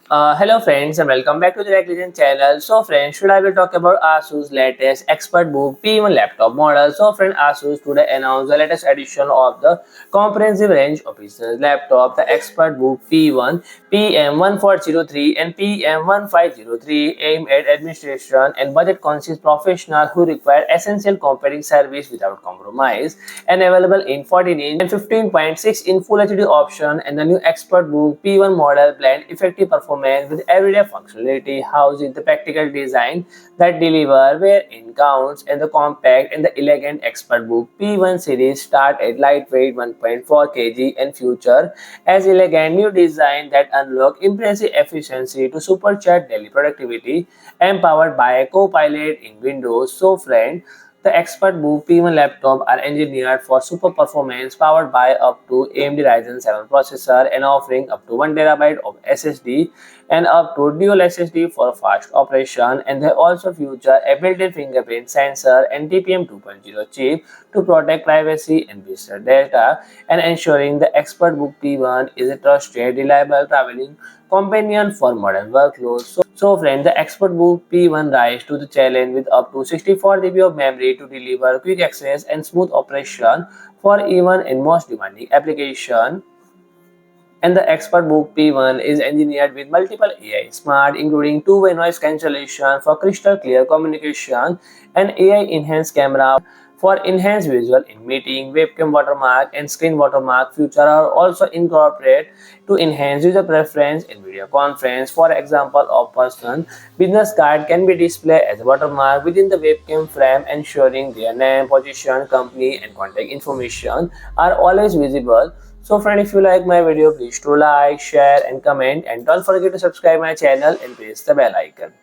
Hello friends and welcome back to the Legend channel. So friends, today I will talk about ASUS latest ExpertBook P1 laptop model. So friend, ASUS today announced the latest edition of the comprehensive range of business laptop, the ExpertBook P1, PM1403 and PM1503, aimed at administration and budget-conscious professionals who require essential computing service without compromise, and available in 14-inch and 15.6-inch Full HD option. And the new ExpertBook P1 model blend effective performance with everyday functionality, housing the practical design that deliver where-in counts, and the compact and the elegant ExpertBook P1 series start at lightweight 1.4 kg and future as elegant new design that unlock impressive efficiency to supercharge daily productivity, empowered by Copilot in Windows. So friend, the ExpertBook P1 laptop are engineered for super performance, powered by up to AMD Ryzen 7 processor and offering up to 1 TB of SSD and up to dual SSD for fast operation. And they also feature a built-in fingerprint sensor and TPM 2.0 chip to protect privacy and visitor data, and ensuring the ExpertBook P1 is a trusted, reliable traveling companion for modern workloads. So friend, the ExpertBook P1 rise to the challenge with up to 64 GB of memory to deliver quick access and smooth operation for even in most demanding application. And the ExpertBook P1 is engineered with multiple AI smart, including two-way noise cancellation for crystal clear communication and AI-enhanced camera for enhanced visual in meeting. Webcam watermark and screen watermark feature are also incorporated to enhance user preference in video conference. For example, a person business card can be displayed as a watermark within the webcam frame, ensuring their name, position, company, and contact information are always visible. So friend, if you like my video, please do like, share and comment, and don't forget to subscribe my channel and press the bell icon.